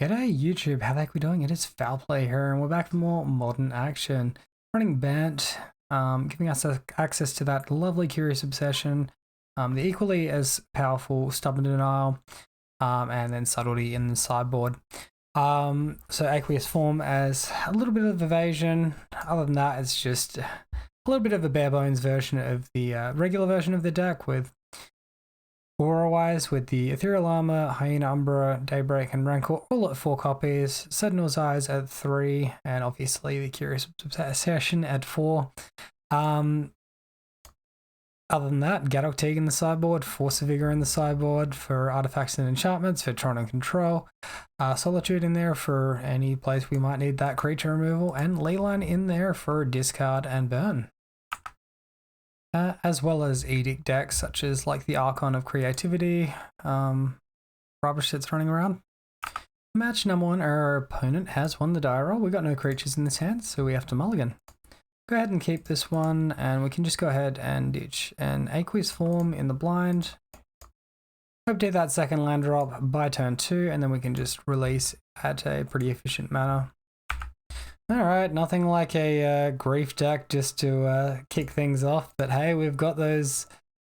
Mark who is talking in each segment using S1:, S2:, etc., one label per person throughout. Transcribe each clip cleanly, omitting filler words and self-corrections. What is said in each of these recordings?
S1: G'day YouTube, how the heck we doing? It is Foul Play here and we're back for more modern action. Running Bant, giving us access to that lovely Curious Obsession, the equally as powerful Stubborn Denial, and then Subtlety in the sideboard. So Aqueous Form as a little bit of evasion. Other than that, it's just a little bit of a bare bones version of the regular version of the deck with Aura-wise with the Ethereal Armor, Hyena Umbra, Daybreak, and Rancor all at 4 copies, Sentinel's Eyes at 3, and obviously the Curious Obsession at 4. Other than that, Gadok Teague in the sideboard, Force of Vigor in the sideboard for artifacts and enchantments for Tron and Control, Solitude in there for any place we might need that creature removal, and Leyline in there for discard and burn. As well as Edict decks such as like the Archon of Creativity, rubbish that's running around. Match number 1, our opponent has won the die roll. We've got no creatures in this hand, so we have to mulligan. Go ahead and keep this one, and we can just go ahead and ditch an Aqueous Form in the blind. Hope to get that second land drop by turn 2, and then we can just release at a pretty efficient manner. Alright, nothing like a grief deck just to kick things off, but hey, we've got those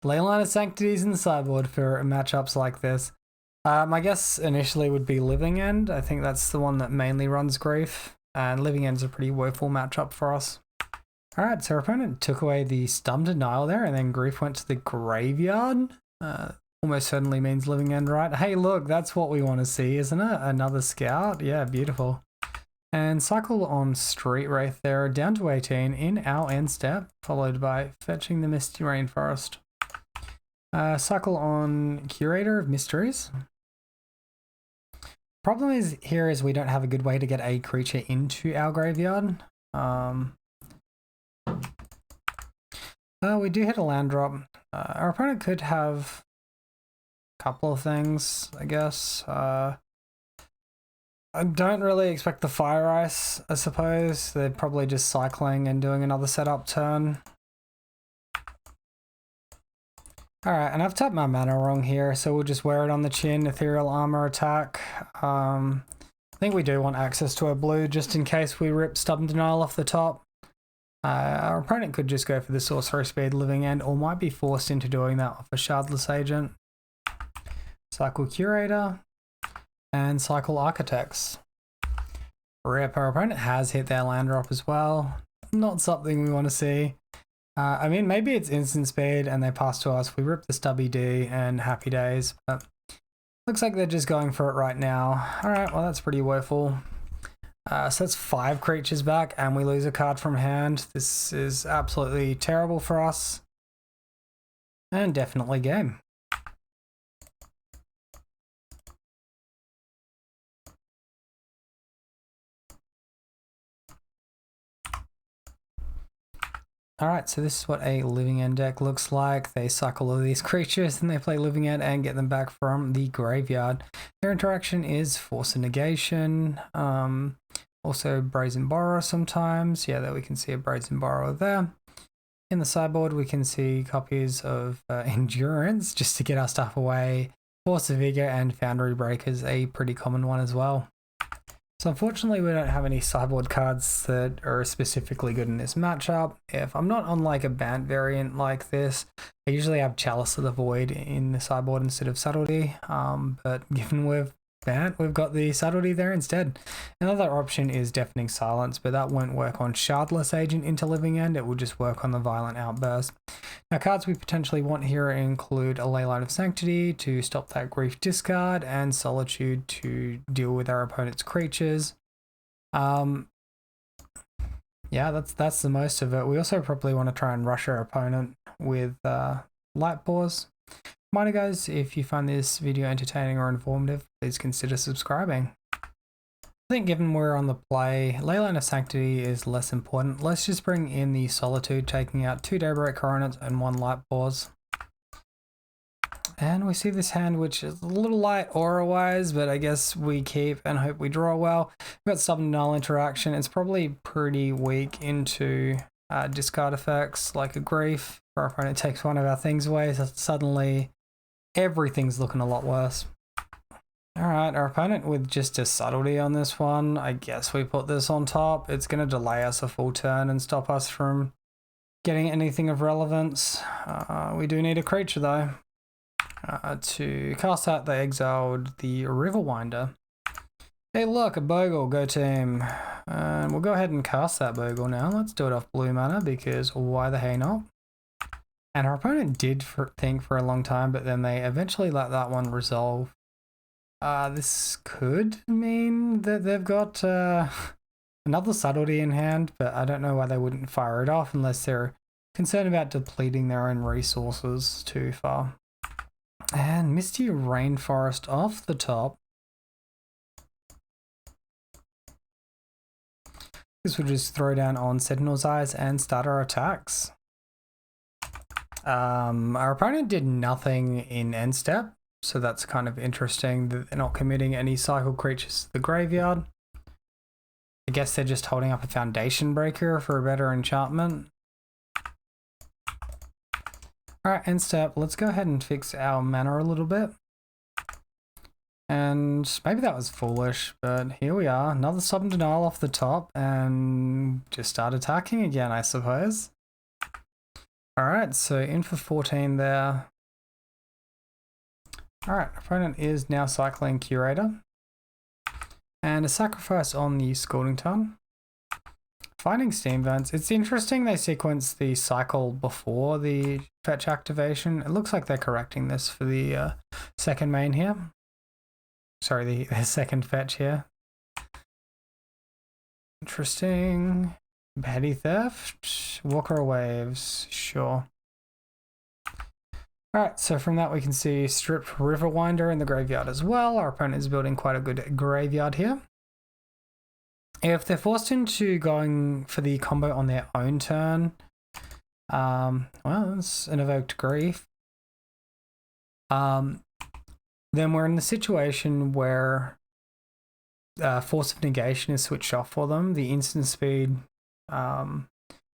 S1: Leyline of Sanctities in the sideboard for matchups like this. My guess initially would be Living End. I think that's the one that mainly runs grief, and Living End's a pretty woeful matchup for us. Alright, so our opponent took away the Stubborn Denial there, and then grief went to the graveyard. Almost certainly means Living End, right? Hey, look, that's what we want to see, isn't it? Another scout? Yeah, beautiful. And cycle on Street Wraith there, down to 18 in our end step, followed by fetching the Misty Rainforest. Cycle on Curator of Mysteries. Problem is here is we don't have a good way to get a creature into our graveyard. We do hit a land drop. Our opponent could have a couple of things, I guess. I don't really expect the Fire Ice, I suppose. They're probably just cycling and doing another setup turn. Alright, and I've tapped my mana wrong here, so we'll just wear it on the chin, Ethereal Armor attack. I think we do want access to a blue just in case we rip Stubborn Denial off the top. Our opponent could just go for the Sorcery Speed Living End, or might be forced into doing that off a Shardless Agent. Cycle Curator. And cycle Architects. Rip, our opponent has hit their land drop as well. Not something we want to see. I mean, maybe it's instant speed and they pass to us. We rip the Stubby D and happy days, but looks like they're just going for it right now. Alright, well that's pretty woeful. So that's 5 creatures back and we lose a card from hand. This is absolutely terrible for us. And definitely game. Alright, so this is what a Living End deck looks like. They cycle all these creatures and they play Living End and get them back from the graveyard. Their interaction is Force of Negation, also Brazen Borrower sometimes. Yeah, there we can see a Brazen Borrower there. In the sideboard we can see copies of Endurance just to get our stuff away. Force of Vigor and Foundry Break is a pretty common one as well. So unfortunately we don't have any sideboard cards that are specifically good in this matchup. If I'm not on like a Bant variant like this, I usually have Chalice of the Void in the sideboard instead of Subtlety, but given we've Bant, we've got the Subtlety there instead. Another option is Deafening Silence, but that won't work on Shardless Agent into Living End, it will just work on the Violent Outburst. Now cards we potentially want here include a Leyline of Sanctity to stop that grief discard, and Solitude to deal with our opponent's creatures. Yeah, that's the most of it. We also probably want to try and rush our opponent with Light Pause. Reminder guys, if you find this video entertaining or informative, please consider subscribing. I think given we're on the play, Leyline of Sanctity is less important. Let's just bring in the Solitude, taking out 2 Daybreak Coronets and 1 Light Pause. And we see this hand, which is a little light aura-wise, but I guess we keep and hope we draw well. We've got Stubborn Denial interaction. It's probably pretty weak into discard effects, like a Grief. If our opponent takes one of our things away, so suddenly everything's looking a lot worse. Alright, our opponent with just a subtlety on this one. I guess we put this on top. It's going to delay us a full turn and stop us from getting anything of relevance. We do need a creature though. To cast out, they exiled the Riverwinder. Hey look, a Bogle, go team. And we'll go ahead and cast that Bogle now. Let's do it off blue mana because why the hey not? And our opponent did think for a long time, but then they eventually let that one resolve. This could mean that they've got another subtlety in hand, but I don't know why they wouldn't fire it off unless they're concerned about depleting their own resources too far. And Misty Rainforest off the top. This will just throw down on Sentinel's Eyes and start our attacks. Our opponent did nothing in end step, so that's kind of interesting that they're not committing any cycle creatures to the graveyard. I guess they're just holding up a Foundation Breaker for a better enchantment. Alright, end step, let's go ahead and fix our mana a little bit. And maybe that was foolish, but here we are, another Sudden Denial off the top, and just start attacking again, I suppose. Alright, so in for 14 there. Alright, opponent is now cycling Curator. And a sacrifice on the Scalding Ton. Finding Steam Vents. It's interesting they sequence the cycle before the fetch activation. It looks like they're correcting this for the second main here. Sorry, the second fetch here. Interesting. Petty Theft. Walker Waves. Sure. Alright, so from that we can see Stripped Riverwinder in the graveyard as well. Our opponent is building quite a good graveyard here. If they're forced into going for the combo on their own turn, well, it's an Evoked Grief. Then we're in the situation where Force of Negation is switched off for them. The instant speed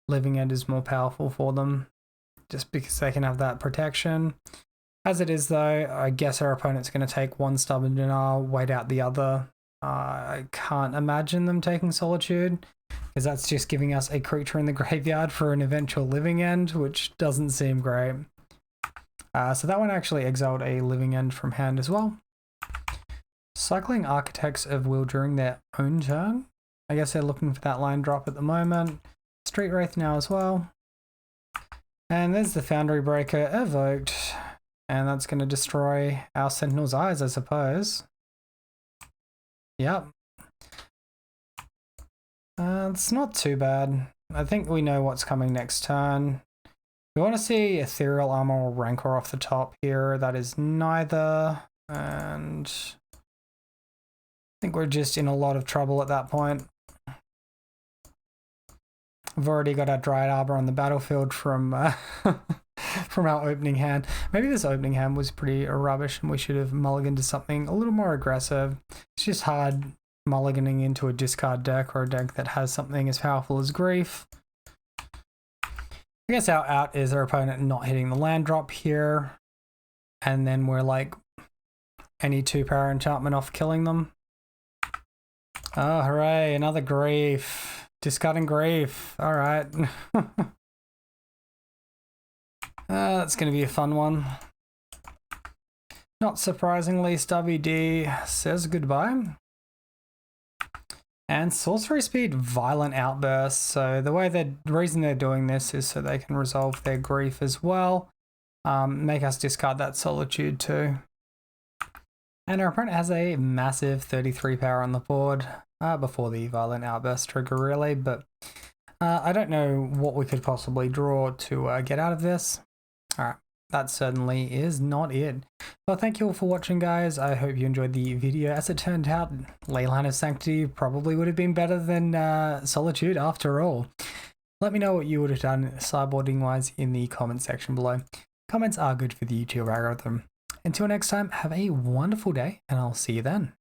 S1: Living End is more powerful for them, just because they can have that protection. As it is though, I guess our opponent's going to take one Stubborn Denial, wait out the other. I can't imagine them taking Solitude, because that's just giving us a creature in the graveyard for an eventual Living End, which doesn't seem great. So that one actually exiled a Living End from hand as well. Cycling Architects of Will during their own turn. I guess they're looking for that line drop at the moment. Street Wraith now as well. And there's the Foundry Breaker evoked. And that's going to destroy our Sentinel's Eyes, I suppose. Yep. It's not too bad. I think we know what's coming next turn. We want to see Ethereal Armor or Rancor off the top here. That is neither. And I think we're just in a lot of trouble at that point. We've already got our Dryad Arbor on the battlefield from from our opening hand. Maybe this opening hand was pretty rubbish and we should have mulliganed to something a little more aggressive. It's just hard mulliganing into a discard deck or a deck that has something as powerful as Grief. I guess our out is our opponent not hitting the land drop here. And then we're like any 2-power enchantment off killing them. Oh, hooray, another Grief. Discarding Grief. Alright. That's going to be a fun one. Not surprisingly, Stubby D says goodbye. And Sorcery Speed Violent Outburst. So the reason they're doing this is so they can resolve their Grief as well. Make us discard that Solitude too. And our opponent has a massive 33 power on the board. Before the Violent Outburst trigger really, but I don't know what we could possibly draw to get out of this. Alright, that certainly is not it. Well, thank you all for watching, guys. I hope you enjoyed the video. As it turned out, Leyline of Sanctity probably would have been better than Solitude after all. Let me know what you would have done sideboarding wise in the comment section below. Comments are good for the YouTube algorithm. Until next time, have a wonderful day, and I'll see you then.